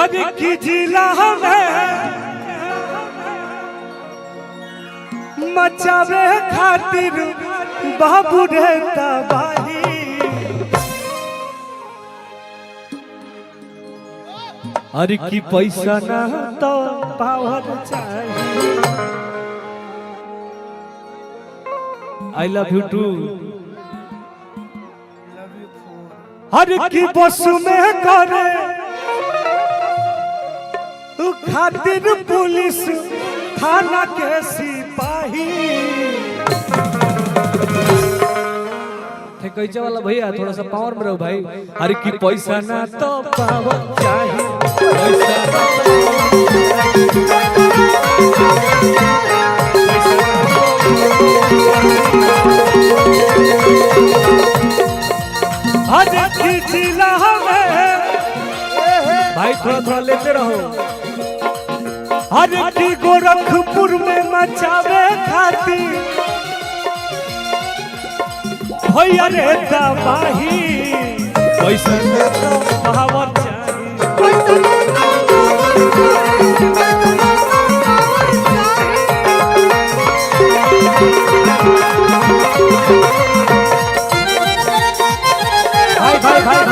हर की जिला में मचावे खातिर बाबू रे तबाही। अरे की पैसा ना तो पावर चाहिए। I love you too. हर की बस में करे खातिर पुलिस थाना के सिपाही। कैसे वाला भैया थोड़ा सा पावर में रहो भाई। अरे की पैसा ना तो पावर चाहिए। अरे की जिला में भाई थोड़ा थोड़ा लेते रहो। हर की गोरखपुर में मचावे खातिर भैया रे तबाही। पैसा तो पावर चाहिए। भाई भाई भाई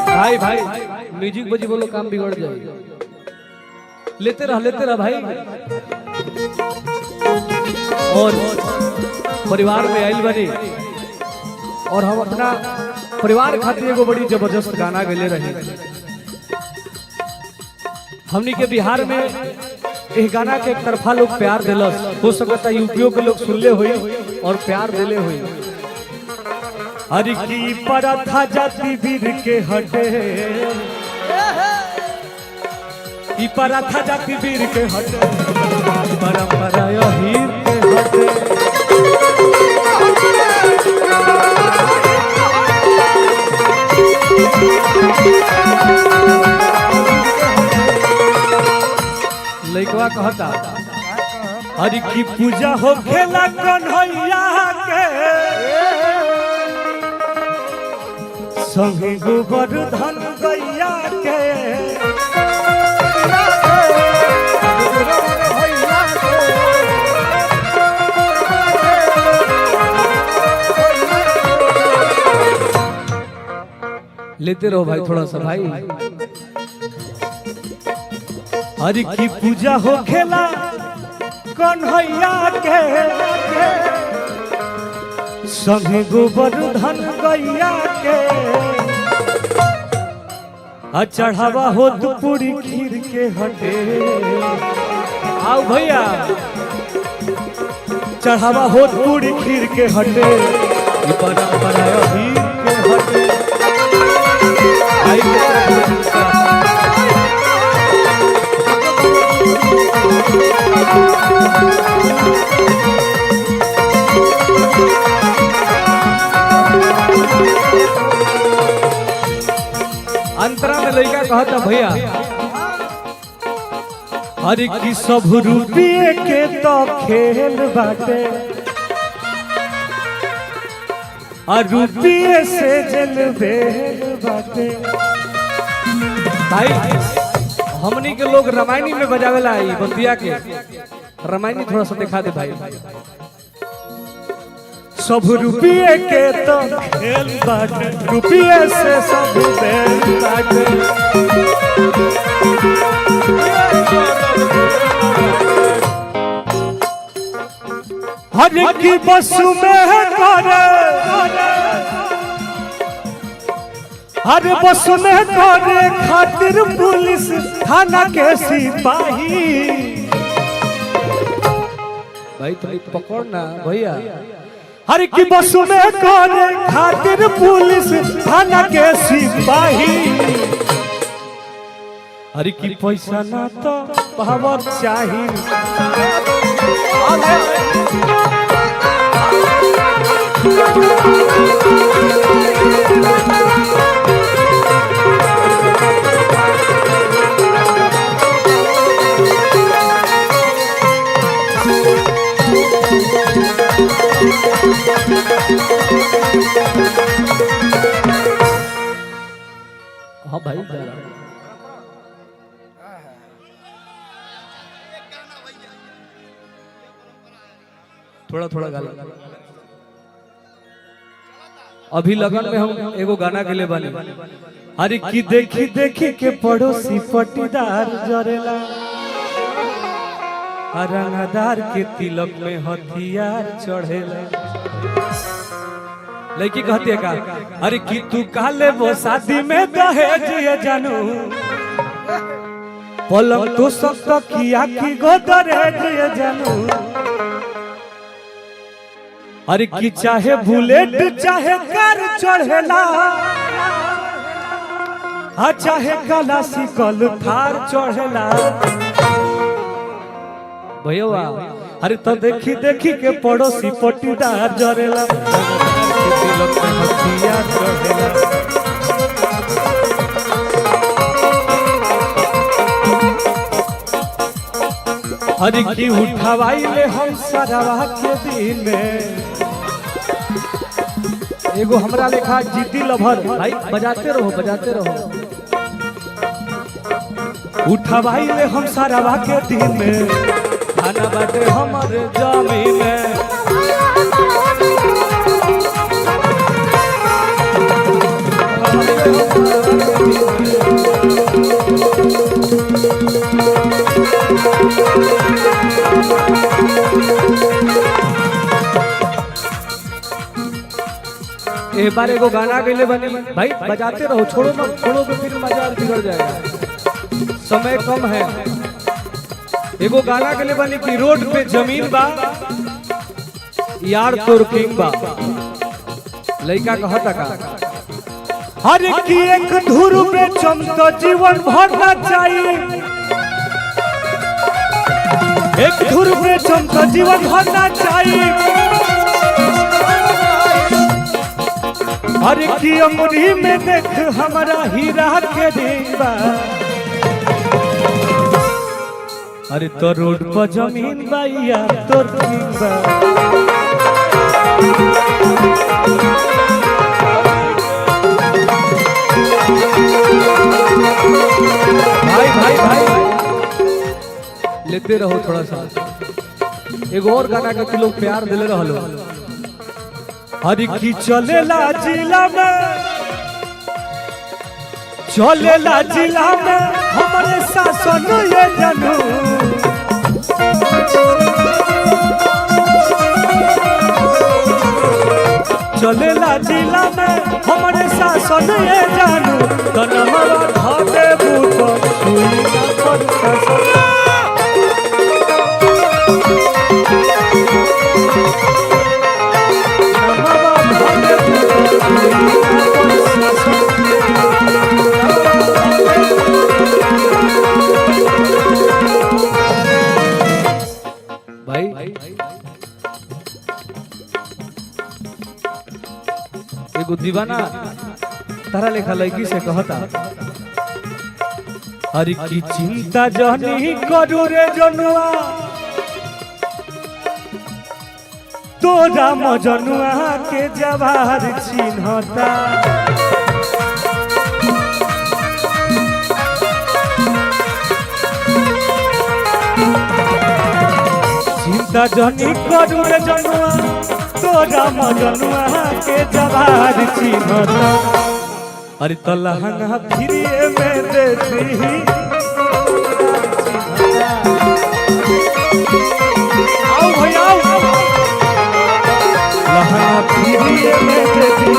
भाई भाई भाई म्यूजिक बजी बोलो काम बिगड़ जाए। लेते रह भाई। और परिवार में आइल बनी और हम अपना परिवार खातिर एगो बड़ी जबरदस्त गाना गले रहे। हमनी के बिहार में एक गाना के एक तरफा लोग प्यार दिलस। हो सकता यूपीओ के लोग सुनले हुई और प्यार दिले हुई। हरि की परथा जाति वीर के हटे। ई परथा जाति वीर के हटे। परंपरा हीर के हटे। लइकवा कहता हरि की पूजा हो खेला कन्हैया के संगे गोवर्धन गैया के। लेते रहो भाई थोड़ा सा भाई। हरि की पूजा हो खेला कन्हैया के संगे गोवर्धन गैया के। चढ़ावा हो पूरी खीर के हटे। आओ भैया चढ़ावा हो पूरी खीर के हटे। परंपरा हीर के हटे। अंतरा में लड़का कहता भैया हर की सब रुपये के तो खेल बाटे। और रुपये से जल बेल बाटे। भाई हमनी के लोग रामायणी में बजावेला आई बतिया के। रामायणी थोड़ा सा दिखा दे भाई। सब रुपये के तो खेल बाटे। रुपये से सब बेल बाटे। हर की बस में करे हर बस में करे खातिर पुलिस थाना के सिपाही। भाई तो पकड़ना भैया। हर की बस में करे खातिर पुलिस थाना के सिपाही। हर की पैसा ना तो पावर चाहिए। भाई थोड़ा थोड़ा गाना अभी लगन में हम एगो गाना के लिए बनी। अरे की देखी देखी के पड़ोसी पटीदार जरेला, रंगदार के तिलक में हथियार चढ़ेला। लड़की कहती है का, अरे की तू काले वो शादी में दहेज ये जानू, पलंग तो सब तो किया की गोदरेज ये जानू। अरे की चाहे बुलेट चाहे कार चढ़ेला, हाँ चाहे क्लासिकल थार चढ़ेला। भैया अरे तो देखी देखी के पड़ोसी पटीदार जरेला, अरे की उठवाई ले हम सरावा के दिन में। एगो हमरा लेखा जीती लभर भाई बजाते रहो बजाते रहो। उठवाई ले हम सरावा के दिन में, खाना बाटे हमारे जमीन में। एक बार एगो गाना गईले बनी भाई बजाते रहो, छोड़ो मत, छोड़ो तो फिर मजा बिगड़ जाएगा, समय कम है। एगो गाना गईले बनी कि रोड पे जमीन बा यार तोर किंग बा। लड़का कहता का, हर की एक धुर पे चमक जीवन भरना चाहिए, एक धुर पे चमक जीवन भरना चाहिए। अरे की अंगुरी में देख हमारा हीरा के दीवा, अरे तो रोड पर जमीन बाइया तोर दीवा। भाई भाई भाई लेते रहो थोड़ा सा। एक और गाना के लोग प्यार दिले रहो। हरी की चलेला जिला में, चलेला जिला में हमारे शासन ये जानू। चलेला जिला में हमारे शासन ये जानू, तो हमारा घाटे बूट छुई ना पर शासन। भाई एगो दीवाना तारा लेखा लड़की से कहता, अरे की चिंता जनी करू रे जनुआ, तोरा मजनुआ के जवार चिन्हता। चिंता जनी करू रे जनुआ, तोरा मजनुआ के जवार चिन्हता। अरे तो लहंगा फिरिए में दे दी, आओ भैया लहंगा फिरिए में दे दी।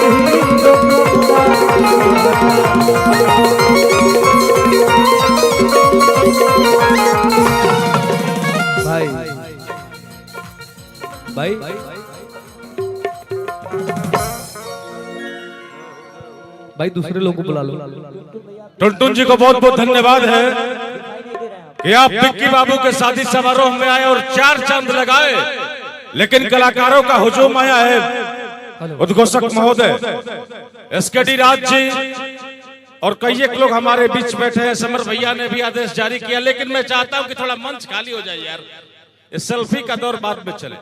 भाई भाई भाई दूसरे लोगों को बुला लो। टुनटुन जी को बहुत बहुत धन्यवाद है कि आप पिक्की बाबू के शादी समारोह में आए और 4 चांद लगाए, लेकिन कलाकारों का हुजूम आया है। उद्घोषक महोदय एसकेडी राज जी और कई एक लोग हमारे बीच बैठे हैं। समर भैया ने भी आदेश जारी किया, लेकिन मैं चाहता हूं कि थोड़ा मंच खाली हो जाए यार, इस सेल्फी का दौर बाद में चले।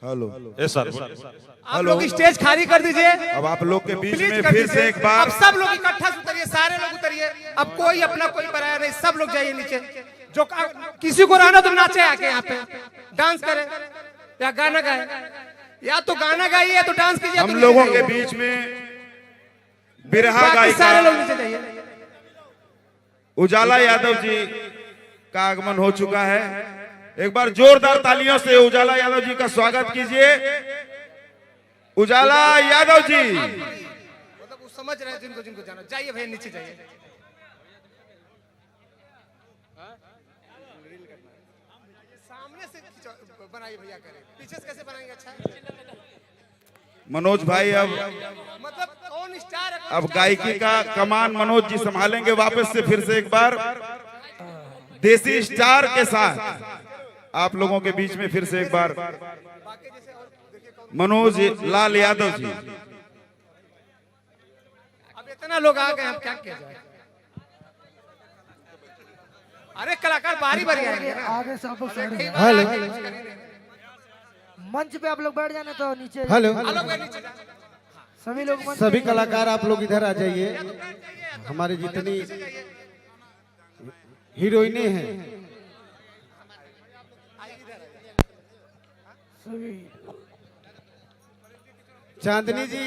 हेलो। ए सर आप लोग स्टेज खाली कर दीजिए अब आप लोग के बीच प्लीज में कर फिर दीजिए। से एक बार अब सब लोग इकट्ठा से उतरिए, सारे लोग उतरिए। अब कोई अपना कोई पराया नहीं, सब लोग जाइए नीचे। जो किसी को रहना तो नाचे आके यहाँ पे, डांस करे या गाना गाए, या तो गाना गाइए या तो डांस कीजिए। हम लोगों के बीच में बिरहा सारे लोग गायिका नीचे जाइए। उजाला यादव जी का आगमन हो चुका है। एक बार जोरदार तालियों से उजाला यादव जी का स्वागत कीजिए। उजाला यादव जी, मतलब वो समझ रहे हैं जिनको जिनको जाना। जाइए भैया नीचे जाइए। सामने से बनाइए भैया, करें पीछे से कैसे बनाएंगे? अच्छा मनोज भाई अब मतलब कौन स्टार है? अब गायकी का कमान मनोज जी संभालेंगे। वापस से फिर से एक बार देसी स्टार के साथ आप लोगों के बीच में फिर से एक बार मनोज लाल यादव जी। अब इतना लोग आ गए, अब क्या किया जाए? अरे कलाकार बारी बारी आएंगे ना। आगे से आप लोग साइड में। हेलो मंच पे आप लोग बैठ जाने तो नीचे हेलो, सभी लोग मंच सभी पे- कलाकार आप लोग इधर आ जाइए। हमारी जितनी हीरोइनें हैं सभी चांदनी जी